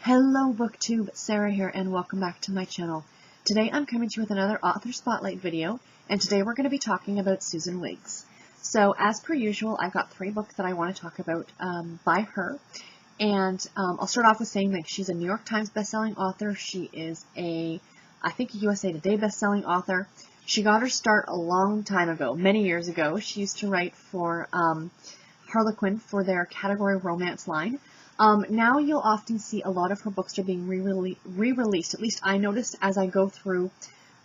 Hello BookTube, Sarah here and welcome back to my channel. Today I'm coming to you with another author spotlight video, and today we're going to be talking about Susan Wiggs. So as per usual, I've got 3 books that I want to talk about by her, and I'll start off with saying that she's a New York Times bestselling author. She is a USA Today bestselling author. She got her start a long time ago, many years ago. She used to write for Harlequin for their category romance line. Now you'll often see a lot of her books are being re-released. At least I noticed as I go through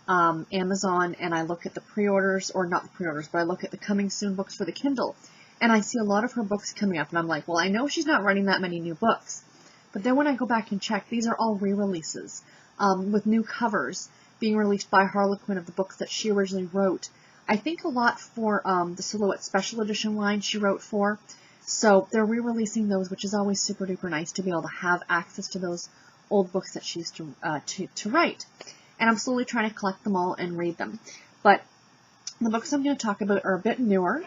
Amazon and I look at the pre-orders, or not the pre-orders, but I look at the coming soon books for the Kindle, and I see a lot of her books coming up, and I'm like, well, I know she's not writing that many new books. But then when I go back and check, these are all re-releases with new covers being released by Harlequin of the books that she originally wrote. I think a lot for the Silhouette Special Edition line she wrote for. So they're re-releasing those, which is always super duper nice to be able to have access to those old books that she used to write. And I'm slowly trying to collect them all and read them. But the books I'm going to talk about are a bit newer,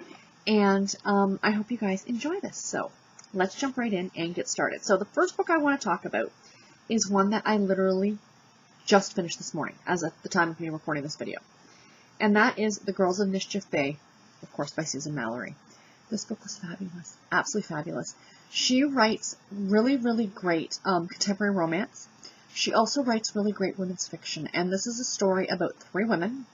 and I hope you guys enjoy this. So let's jump right in and get started. So the first book I want to talk about is one that I literally just finished this morning, as of the time of me recording this video. And that is The Girls of Mischief Bay, of course, by Susan Mallery. This book was fabulous, absolutely fabulous. She writes really, really great contemporary romance. She also writes really great women's fiction, and this is a story about 3 women.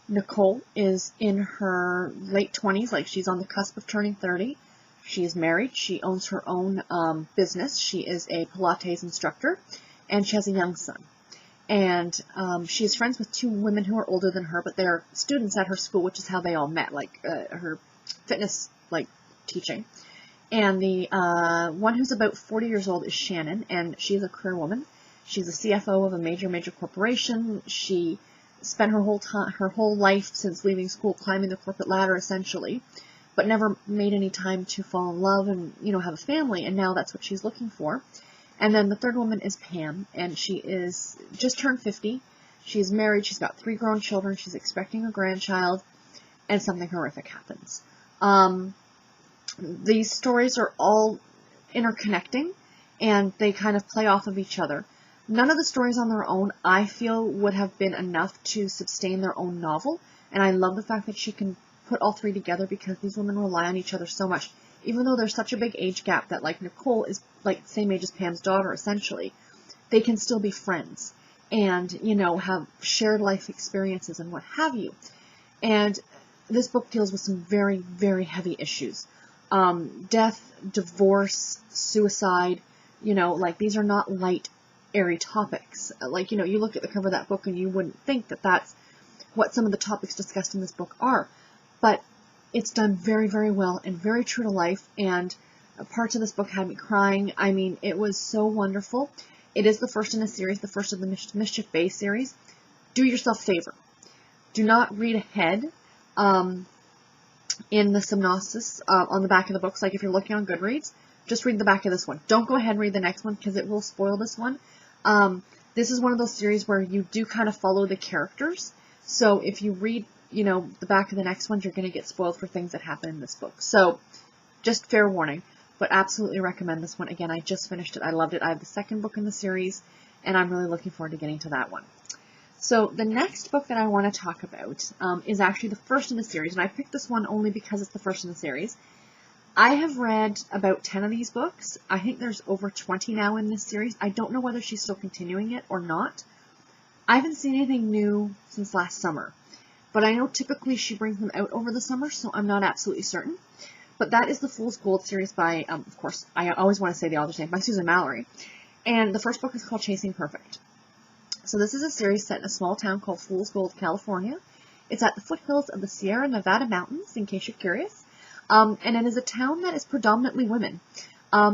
Nicole is in her late 20s, like she's on the cusp of turning 30. She is married. She owns her own business. She is a Pilates instructor, and she has a young son. And she is friends with 2 women who are older than her, but they're students at her school, which is how they all met, like her fitness teaching. And the one who's about 40 years old is Shannon, and she's a career woman. She's a CFO of a major corporation. She spent her whole life since leaving school climbing the corporate ladder, essentially, but never made any time to fall in love and have a family. And now that's what she's looking for. And then the third woman is Pam, and she is just turned 50. She's married. She's got 3 grown children. She's expecting a grandchild, and something horrific happens. These stories are all interconnecting, and they kind of play off of each other. None of the stories on their own, I feel, would have been enough to sustain their own novel, and I love the fact that she can put all 3 together because these women rely on each other so much. Even though there's such a big age gap that, like, Nicole is like the same age as Pam's daughter, essentially, they can still be friends and, have shared life experiences and what have you. And this book deals with some very, very heavy issues. Death, divorce, suicide, these are not light, airy topics. You look at the cover of that book and you wouldn't think that that's what some of the topics discussed in this book are. But it's done very, very well and very true to life, and parts of this book had me crying. I mean, it was so wonderful. It is the first in a series, the first of the Mischief Bay series. Do yourself a favor. Do not read ahead in the synopsis on the back of the books. Like if you're looking on Goodreads, just read the back of this one. Don't go ahead and read the next one because it will spoil this one. This is one of those series where you do kind of follow the characters. So if you read the back of the next ones, you're going to get spoiled for things that happen in this book. So, just fair warning, but absolutely recommend this one. Again, I just finished it. I loved it. I have the 2nd book in the series, and I'm really looking forward to getting to that one. So, the next book that I want to talk about is actually the first in the series, and I picked this one only because it's the first in the series. I have read about 10 of these books. I think there's over 20 now in this series. I don't know whether she's still continuing it or not. I haven't seen anything new since last summer. But I know typically she brings them out over the summer, so I'm not absolutely certain. But that is the Fool's Gold series by, of course, I always want to say the author's name, by Susan Mallery. And the first book is called Chasing Perfect. So this is a series set in a small town called Fool's Gold, California. It's at the foothills of the Sierra Nevada mountains, in case you're curious. And it is a town that is predominantly women.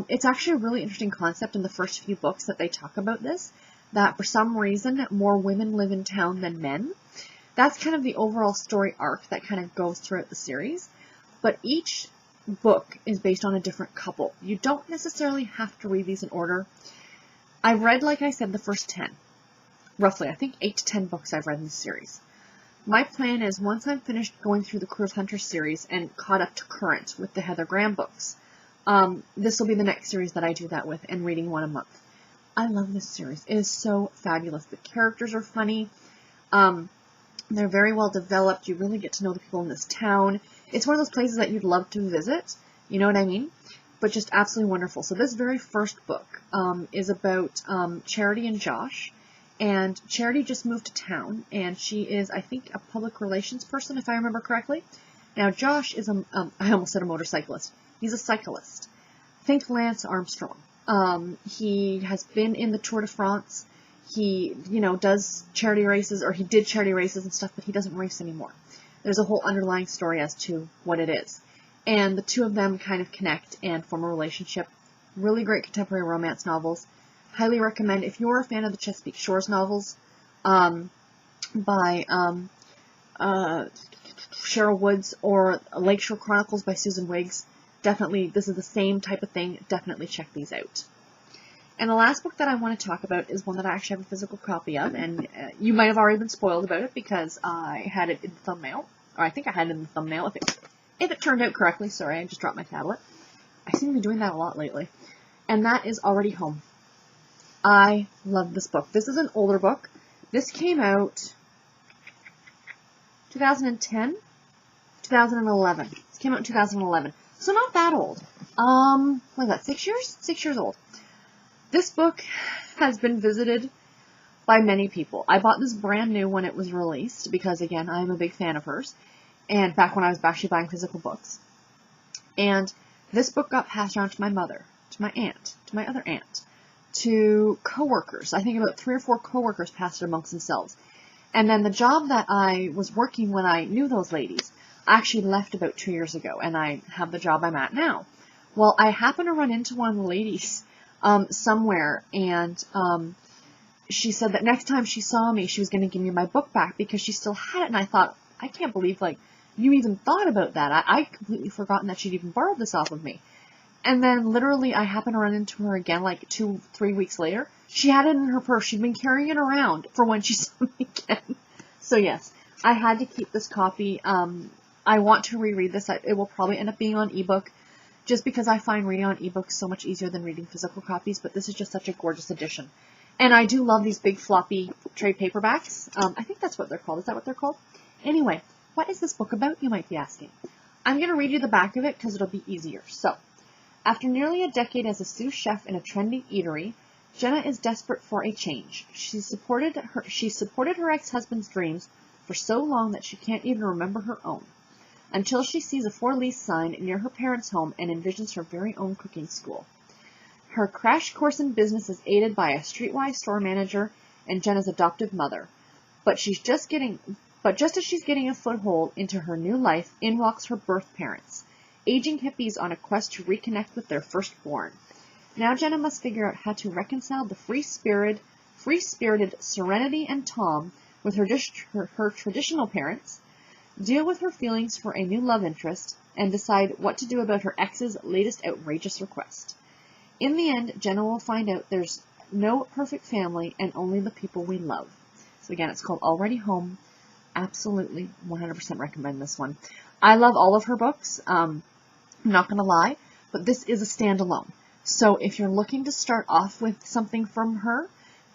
It's actually a really interesting concept in the first few books that they talk about this, that for some reason more women live in town than men. That's kind of the overall story arc that kind of goes throughout the series. But each book is based on a different couple. You don't necessarily have to read these in order. I've read, like I said, the first 10. Roughly, I think 8 to 10 books I've read in this series. My plan is, once I'm finished going through the Career of Hunter series and caught up to current with the Heather Graham books, this will be the next series that I do that with, and reading one a month. I love this series. It is so fabulous. The characters are funny. They're very well developed. You really get to know the people in this town. It's one of those places that you'd love to visit. You know what I mean? But just absolutely wonderful. So this very first book is about Charity and Josh. And Charity just moved to town, and she is, I think, a public relations person, if I remember correctly. Now, Josh is I almost said a motorcyclist. He's a cyclist. Think Lance Armstrong. He has been in the Tour de France. He, does charity races, or he did charity races and stuff, but he doesn't race anymore. There's a whole underlying story as to what it is. And the two of them kind of connect and form a relationship. Really great contemporary romance novels. Highly recommend, if you're a fan of the Chesapeake Shores novels, by Cheryl Woods, or Lakeshore Chronicles by Susan Wiggs, definitely, this is the same type of thing. Definitely check these out. And the last book that I want to talk about is one that I actually have a physical copy of, and you might have already been spoiled about it because I had it in the thumbnail, or I think I had it in the thumbnail if it turned out correctly. Sorry, I just dropped my tablet. I seem to be doing that a lot lately. And that is Already Home. I love this book. This is an older book. This came out 2010, 2011. This came out in 2011. So not that old. What is that, 6 years? 6 years old. This book has been visited by many people. I bought this brand new when it was released because, again, I'm a big fan of hers. And back when I was actually buying physical books. And this book got passed around to my mother, to my aunt, to my other aunt, to coworkers. I think about 3 or 4 coworkers passed it amongst themselves. And then the job that I was working when I knew those ladies, I actually left about 2 years ago, and I have the job I'm at now. Well, I happened to run into one of the ladies somewhere, and she said that next time she saw me, she was going to give me my book back because she still had it. And I thought, I can't believe, you even thought about that. I completely forgotten that she'd even borrowed this off of me. And then literally I happened to run into her again 2-3 weeks later. She had it in her purse. She'd been carrying it around for when she saw me again. So yes, I had to keep this copy. I want to reread this. It will probably end up being on ebook just because I find reading on ebooks so much easier than reading physical copies, but this is just such a gorgeous edition. And I do love these big floppy trade paperbacks. I think that's what they're called. Is that what they're called? Anyway, what is this book about, you might be asking? I'm going to read you the back of it because it'll be easier. So, after nearly a decade as a sous chef in a trendy eatery, Jenna is desperate for a change. She's supported her ex-husband's dreams for so long that she can't even remember her own, until she sees a for lease sign near her parents' home and envisions her very own cooking school. Her crash course in business is aided by a streetwise store manager and Jenna's adoptive mother. But just as she's getting a foothold into her new life, in walks her birth parents, aging hippies on a quest to reconnect with their firstborn. Now Jenna must figure out how to reconcile the free-spirited Serenity and Tom with her traditional parents, deal with her feelings for a new love interest, and decide what to do about her ex's latest outrageous request. In the end, Jenna will find out there's no perfect family and only the people we love. So again, it's called Already Home. Absolutely 100% recommend this one. I love all of her books. I'm not going to lie, but this is a standalone. So if you're looking to start off with something from her,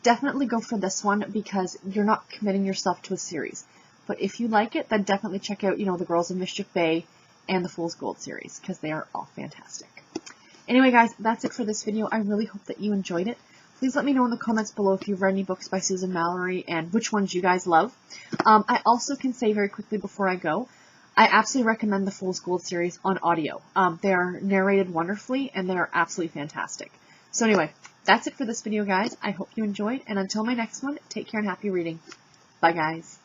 definitely go for this one because you're not committing yourself to a series. But if you like it, then definitely check out, the Girls of Mischief Bay and the Fool's Gold series because they are all fantastic. Anyway, guys, that's it for this video. I really hope that you enjoyed it. Please let me know in the comments below if you've read any books by Susan Mallery and which ones you guys love. I also can say very quickly before I go, I absolutely recommend the Fool's Gold series on audio. They are narrated wonderfully and they are absolutely fantastic. So anyway, that's it for this video, guys. I hope you enjoyed, and until my next one, take care and happy reading. Bye, guys.